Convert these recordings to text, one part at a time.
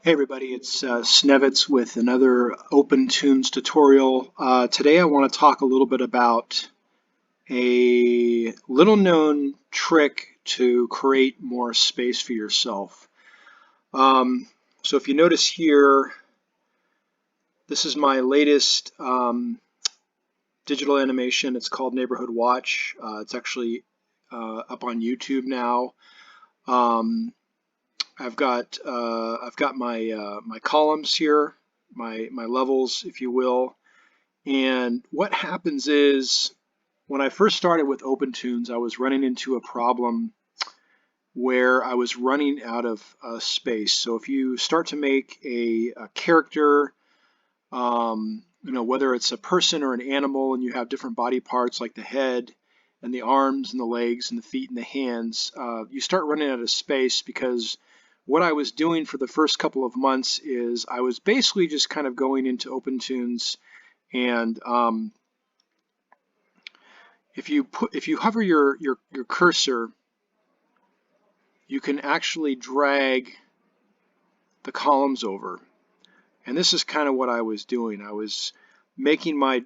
Hey everybody, it's Snevitz with another Opentoonz tutorial. Today I want to talk a little bit about a little known trick to create more space for yourself. So if you notice here, this is my latest digital animation. It's called Neighborhood Watch. It's actually up on YouTube now. I've got my columns here, my levels, if you will. And what happens is when I first started with Opentoonz, I was running into a problem where I was running out of space. So if you start to make a character, whether it's a person or an animal, and you have different body parts like the head and the arms and the legs and the feet and the hands, you start running out of space because what I was doing for the first couple of months is I was basically just kind of going into Opentoonz and if you hover your cursor, you can actually drag the columns over. And this is kind of what I was doing. I was making my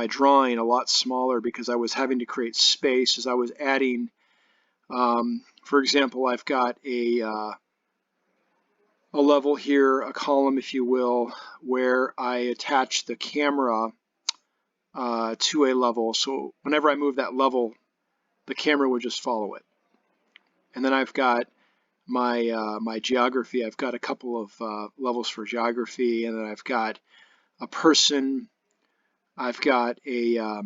drawing a lot smaller because I was having to create space as I was adding. For example, I've got a level here, a column, if you will, where I attach the camera to a level. So whenever I move that level, the camera would just follow it. And then I've got my geography. I've got a couple of levels for geography, and then I've got a person. I've got a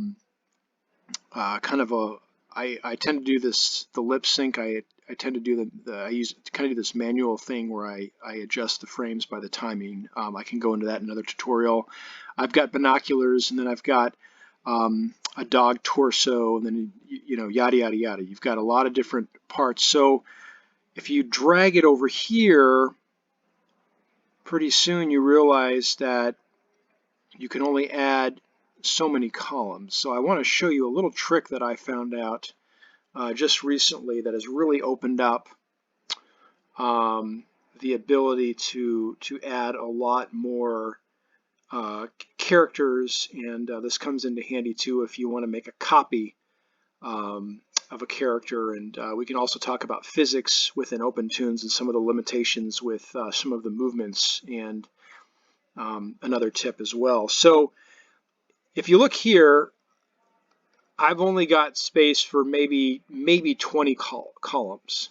kind of a. I tend to do the lip sync. I tend to do I use kind of do this manual thing where I adjust the frames by the timing. I can go into that in another tutorial. I've got binoculars, and then I've got a dog torso, and then yada yada yada. You've got a lot of different parts. So if you drag it over here, pretty soon you realize that you can only add so many columns. So I want to show you a little trick that I found out just recently that has really opened up the ability to add a lot more characters, and this comes into handy too if you want to make a copy of a character. And we can also talk about physics within Opentoonz and some of the limitations with some of the movements, and another tip as well. So if you look here, I've only got space for maybe 20 columns.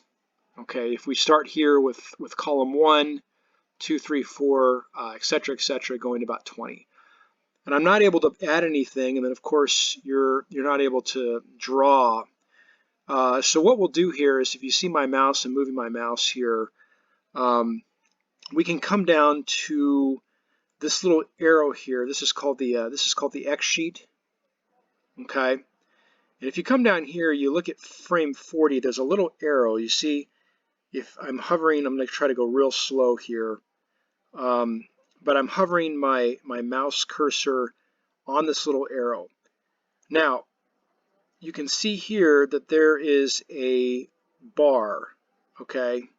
Okay, if we start here with column 1, 2, 3, 4, etc., etc., going to about 20. And I'm not able to add anything, and then of course you're not able to draw. So what we'll do here is, if you see my mouse and moving my mouse here, we can come down to this little arrow here. This is called the X sheet. Okay, and if you come down here, you look at frame 40. There's a little arrow. You see, if I'm hovering, I'm going to try to go real slow here, but I'm hovering my mouse cursor on this little arrow. Now, you can see here that there is a bar. Okay,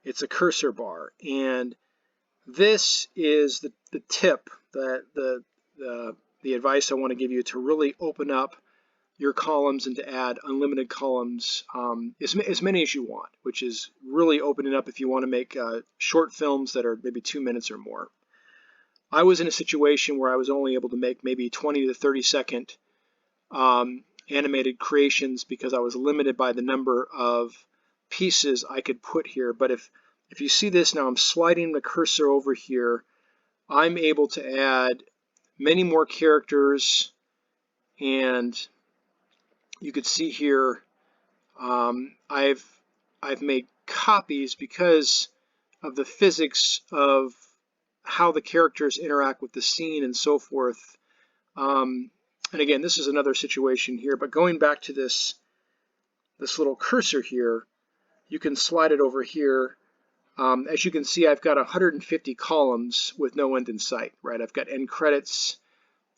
it's a cursor bar, and this is the tip, the advice I want to give you to really open up your columns and to add unlimited columns, as many as you want, which is really opening up if you want to make short films that are maybe 2 minutes or more. I was in a situation where I was only able to make maybe 20 to 30 second animated creations because I was limited by the number of pieces I could put here. But if you see this now, I'm sliding the cursor over here, I'm able to add many more characters, and you could see here I've made copies because of the physics of how the characters interact with the scene and so forth. And again, this is another situation here, but going back to this little cursor here, you can slide it over here. As you can see, I've got 150 columns with no end in sight, right? I've got end credits,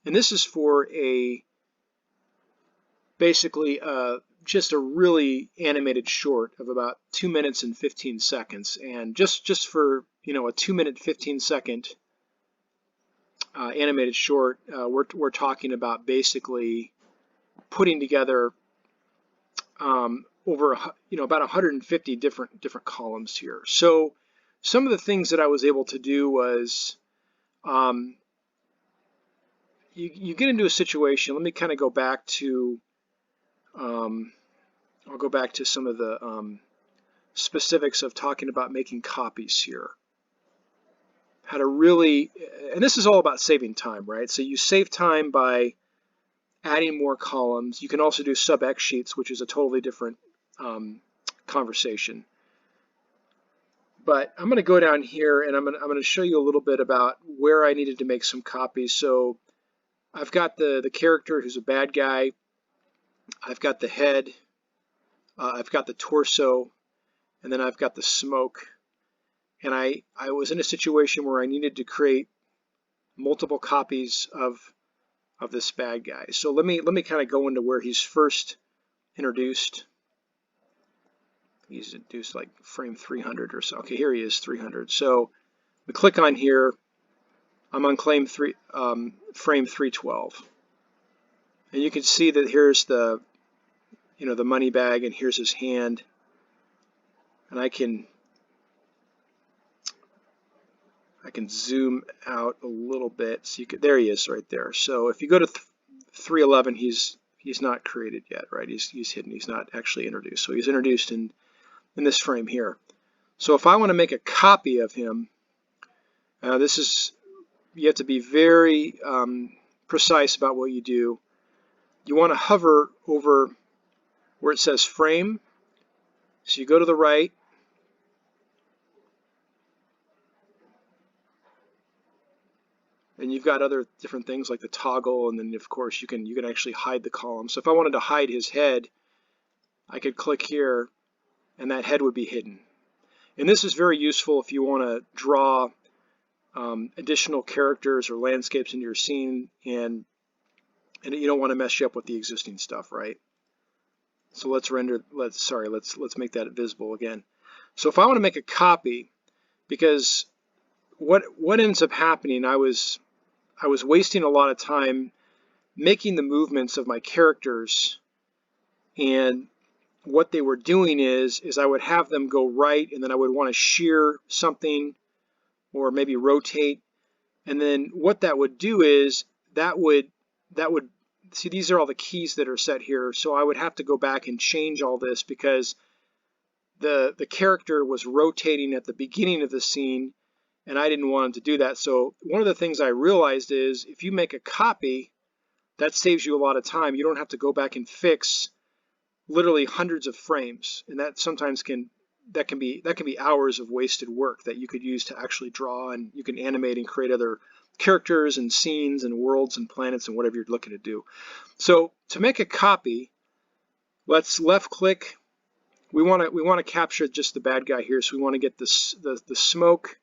and this is for basically just a really animated short of about 2 minutes and 15 seconds. And just for, you know, a 2-minute 15-second animated short, we're talking about basically putting together over, you know, about 150 different columns here. So some of the things that I was able to do was you get into a situation. Let me kind of go back to I'll go back to some of the specifics of talking about making copies here. How to really, and this is all about saving time, right? So you save time by adding more columns. You can also do sub-X sheets, which is a totally different conversation. But I'm going to go down here and I'm going to show you a little bit about where I needed to make some copies. So I've got the character who's a bad guy. I've got the head. I've got the torso, and then I've got the smoke. And I was in a situation where I needed to create multiple copies of this bad guy. So let me kind of go into where he's first introduced. He's introduced like frame 300 or so. Okay, here he is, 300. So we click on here. I'm on frame 312, and you can see that here's the, you know, the money bag, and here's his hand, and I can zoom out a little bit. So you could, there he is right there. So if you go to 311, he's not created yet, right? He's hidden. He's not actually introduced. So he's introduced in this frame here. So if I want to make a copy of him, this is, you have to be very precise about what you do. You want to hover over where it says frame. So you go to the right, and you've got other different things like the toggle, and then of course you can actually hide the column. So if I wanted to hide his head, I could click here, and that head would be hidden. And this is very useful if you want to draw additional characters or landscapes into your scene, and you don't want to mess you up with the existing stuff, right? So let's make that visible again. So if I want to make a copy, because what ends up happening, I was wasting a lot of time making the movements of my characters, and what they were doing is I would have them go right, and then I would want to shear something or maybe rotate, and then what that would do is that would see, these are all the keys that are set here, so I would have to go back and change all this because the character was rotating at the beginning of the scene, and I didn't want him to do that. So one of the things I realized is if you make a copy, that saves you a lot of time. You don't have to go back and fix literally hundreds of frames, and that sometimes can be hours of wasted work that you could use to actually draw, and you can animate and create other characters and scenes and worlds and planets and whatever you're looking to do. So to make a copy, let's left click. We want to capture just the bad guy here, so we want to get the smoke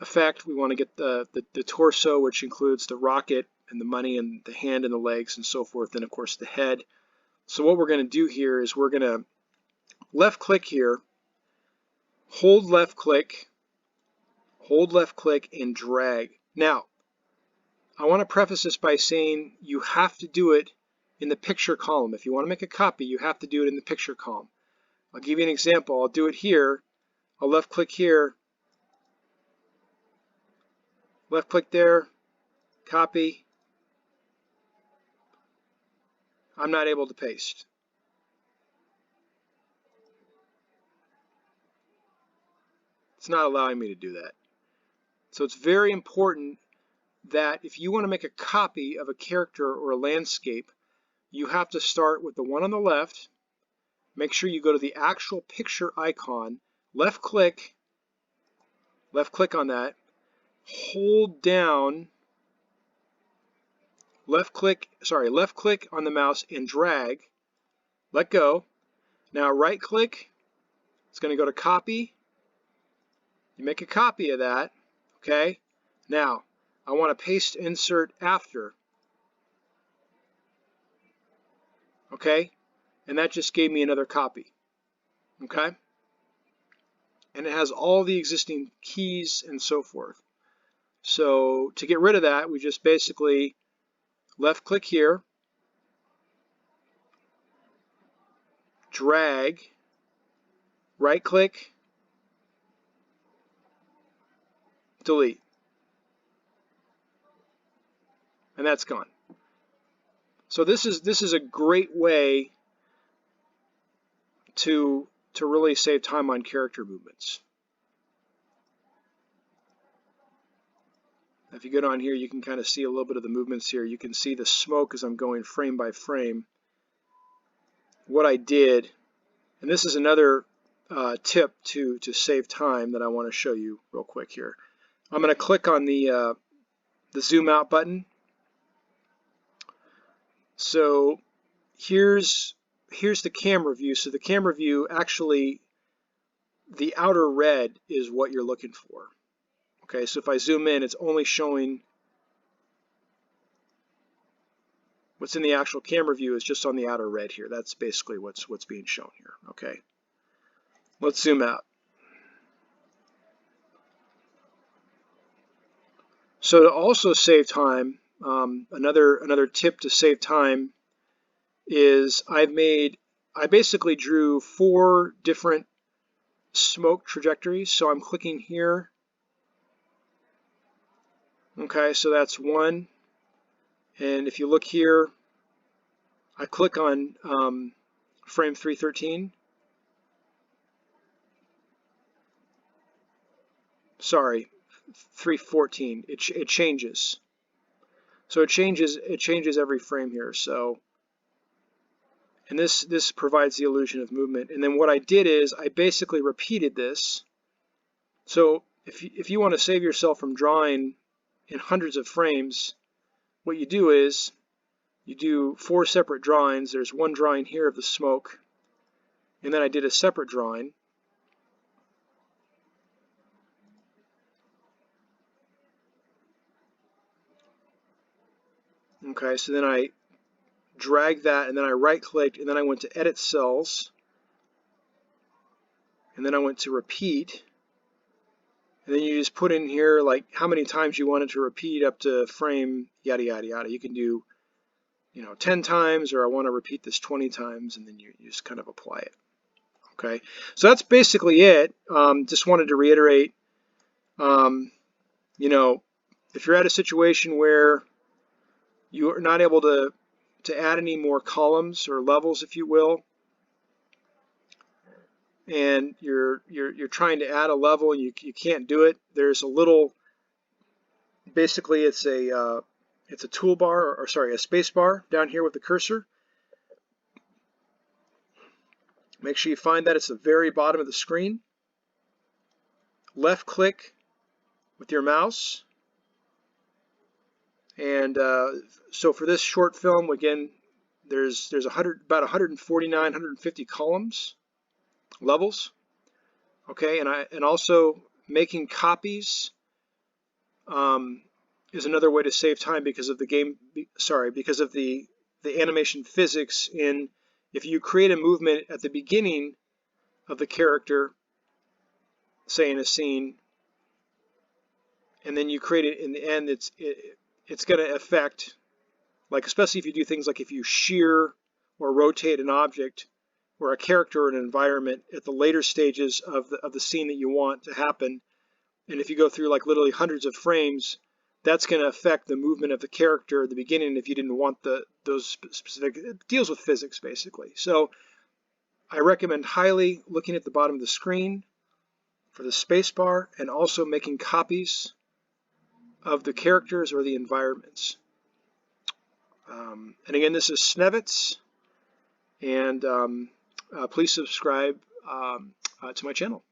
effect. We want to get the torso, which includes the rocket and the money and the hand and the legs and so forth, and of course the head. So what we're going to do here is we're going to left click here, hold left click, and drag. Now, I want to preface this by saying you have to do it in the picture column. If you want to make a copy, you have to do it in the picture column. I'll give you an example. I'll do it here. I'll left click here, left click there, copy. I'm not able to paste. It's not allowing me to do that. So it's very important that if you want to make a copy of a character or a landscape, you have to start with the one on the left. Make sure you go to the actual picture icon, left click on that, hold down, left click on the mouse and drag, let go. Now right click, it's going to go to copy. You make a copy of that, okay? Now, I want to paste insert after, okay? and that just gave me another copy. Okay? And it has all the existing keys and so forth. So to get rid of that, we just basically left click here, drag, right click, delete. And that's gone. So this is a great way to really save time on character movements. If you go down here, you can kind of see a little bit of the movements here. You can see the smoke as I'm going frame by frame. What I did, and this is another tip to save time that I want to show you real quick here. I'm going to click on the zoom out button. So here's the camera view. So the camera view, actually, the outer red is what you're looking for. Okay, so if I zoom in, it's only showing what's in the actual camera view is just on the outer red here. That's basically what's being shown here. Okay, let's zoom out. So to also save time, another tip to save time is I basically drew 4 different smoke trajectories. So I'm clicking here. Okay, so that's 1. And if you look here, I click on frame 313. Sorry, 314. It changes. So it changes every frame here. So, and this provides the illusion of movement. And then what I did is I basically repeated this. So if you want to save yourself from drawing in hundreds of frames, what you do is you do 4 separate drawings. There's one drawing here of the smoke, and then I did a separate drawing. Okay, so then I dragged that, and then I right-clicked, and then I went to Edit Cells, and then I went to Repeat, and then you just put in here like how many times you want it to repeat up to frame yada yada yada. You can do 10 times, or I want to repeat this 20 times, and then you just kind of apply it. Okay, so that's basically it. Just wanted to reiterate, if you're at a situation where you are not able to add any more columns or levels, if you will, and you're trying to add a level and you can't do it, there's a little, basically it's a toolbar, or sorry, a space bar down here with the cursor. Make sure you find that. It's the very bottom of the screen. Left click with your mouse, and so for this short film, again, there's about 149, 150 columns, levels. Okay, and also making copies is another way to save time because of the animation physics. If you create a movement at the beginning of the character, say in a scene, and then you create it in the end, it's going to affect, like, especially if you do things like if you shear or rotate an object or a character or an environment at the later stages of the scene that you want to happen, and if you go through like literally hundreds of frames, that's going to affect the movement of the character at the beginning if you didn't want those specific. It deals with physics basically. So I recommend highly looking at the bottom of the screen for the space bar, and also making copies of the characters or the environments. And again, this is Snevitz, and please subscribe to my channel.